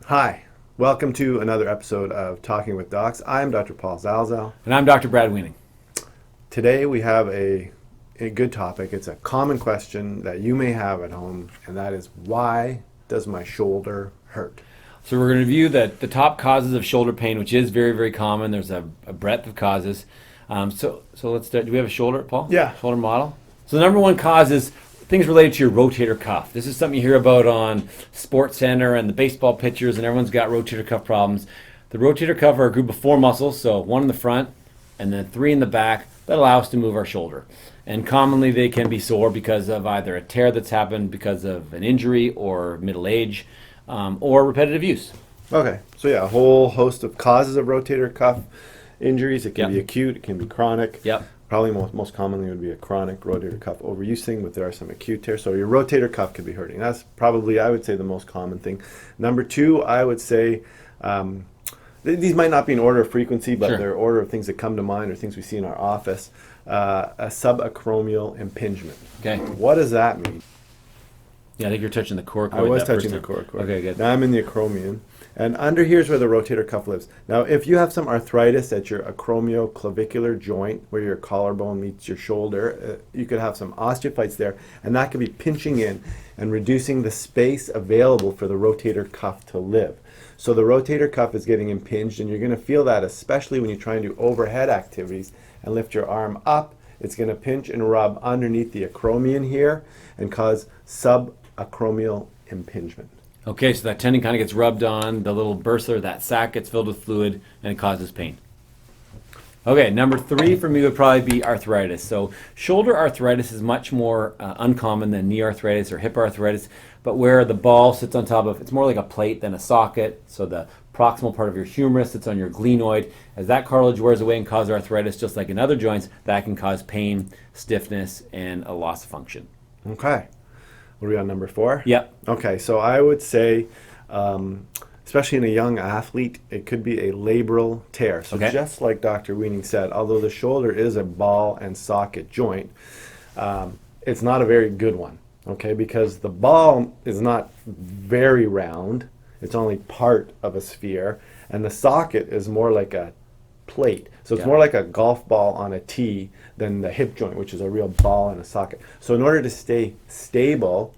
Hi, welcome to another episode of Talking with Docs. I'm Dr. Paul Zalzal. And I'm Dr. Brad Wiening. Today we have a good topic. It's a common question that you may have at home, and that is, why does my shoulder hurt? So we're going to review the top causes of shoulder pain, which is very, very common. There's a breadth of causes. So let's start. Do we have a shoulder, Paul? Yeah. Shoulder model. So the number one cause is things related to your rotator cuff. This is something you hear about on Sports Center and the baseball pitchers, and everyone's got rotator cuff problems. The rotator cuff are a group of 4 muscles, so 1 in the front and then 3 in the back, that allow us to move our shoulder. And commonly they can be sore because of either a tear that's happened because of an injury or middle age or repetitive use. Okay, so yeah, a whole host of causes of rotator cuff injuries. It can be acute, it can be chronic. Yep. Probably most commonly would be a chronic rotator cuff overuse thing, but there are some acute tears. So your rotator cuff could be hurting. That's probably, I would say, the most common thing. Number 2, I would say, these might not be in order of frequency, but Sure. they're order of things that come to mind or things we see in our office. A subacromial impingement. Okay. What does that mean? Yeah, I think you're touching the core. I was touching the core. Okay, good. Now I'm in the acromion. And under here's where the rotator cuff lives. Now, if you have some arthritis at your acromioclavicular joint, where your collarbone meets your shoulder, you could have some osteophytes there, and that could be pinching in and reducing the space available for the rotator cuff to live. So the rotator cuff is getting impinged, and you're going to feel that, especially when you try and do overhead activities and lift your arm up. It's going to pinch and rub underneath the acromion here and cause subacromial impingement. Okay, so that tendon kind of gets rubbed on, the little bursa, that sac gets filled with fluid, and it causes pain. Okay, number 3 for me would probably be arthritis. So shoulder arthritis is much more uncommon than knee arthritis or hip arthritis, but where the ball sits on top of, it's more like a plate than a socket, so the proximal part of your humerus sits on your glenoid. As that cartilage wears away and causes arthritis, just like in other joints, that can cause pain, stiffness, and a loss of function. Okay. What are we on, number 4? Yep. Okay, so I would say, especially in a young athlete, it could be a labral tear. So just like Dr. Wiening said, although the shoulder is a ball and socket joint, it's not a very good one, okay, because the ball is not very round. It's only part of a sphere, and the socket is more like a plate. So it's more like a golf ball on a tee than the hip joint, which is a real ball and a socket. So in order to stay stable,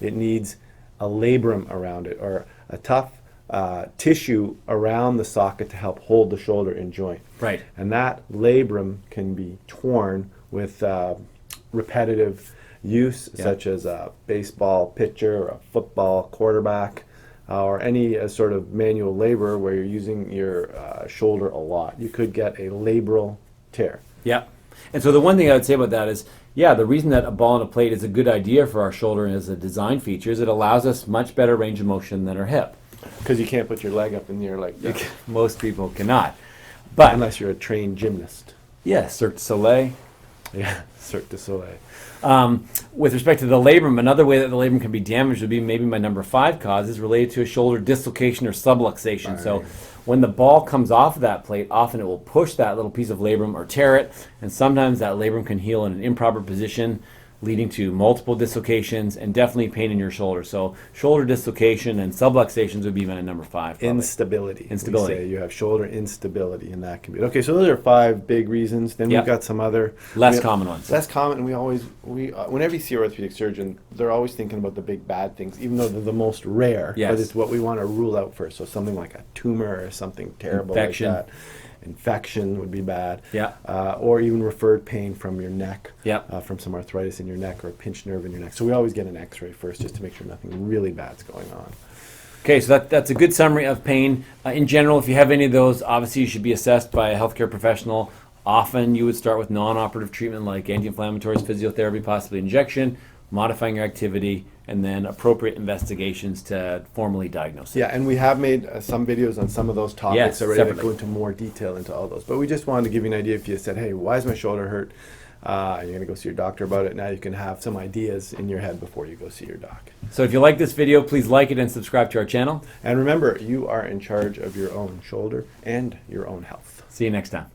it needs a labrum around it, or a tough tissue around the socket to help hold the shoulder in joint. Right. And that labrum can be torn with repetitive use, such as a baseball pitcher or a football quarterback, or any sort of manual labor where you're using your shoulder a lot. You could get a labral tear. Yeah. And so the one thing I would say about that is, the reason that a ball and a plate is a good idea for our shoulder as a design feature is it allows us much better range of motion than our hip. Because you can't put your leg up in the air like that. Most people cannot. But unless you're a trained gymnast. Yes, Cirque du Soleil. Yeah, Cirque du Soleil. With respect to the labrum, another way that the labrum can be damaged would be maybe my number 5 cause is related to a shoulder dislocation or subluxation. Right. So when the ball comes off of that plate, often it will push that little piece of labrum or tear it, and sometimes that labrum can heal in an improper position, leading to multiple dislocations and definitely pain in your shoulder. So shoulder dislocation and subluxations would be my number 5. Probably. Instability. Instability. We say you have shoulder instability, and that can be. Okay, so those are 5 big reasons. Then we've got some other less common ones. Less common, and whenever you see an orthopedic surgeon, they're always thinking about the big bad things, even though they're the most rare. Yes. But it's what we want to rule out first. So something like a tumor or something terrible Infection. like that. Infection would be bad. Yeah. Or even referred pain from your neck. Yeah. From some arthritis in your neck or a pinched nerve in your neck. So we always get an x-ray first just to make sure nothing really bad's going on. Okay, so that's a good summary of pain. In general, if you have any of those, obviously you should be assessed by a healthcare professional. Often you would start with non-operative treatment like anti-inflammatories, physiotherapy, possibly injection, modifying your activity, and then appropriate investigations to formally diagnose it. Yeah, and we have made some videos on some of those topics already that go into more detail into all those. But we just wanted to give you an idea. If you said, hey, why is my shoulder hurt? You're going to go see your doctor about it. Now you can have some ideas in your head before you go see your doc. So if you like this video, please like it and subscribe to our channel. And remember, you are in charge of your own shoulder and your own health. See you next time.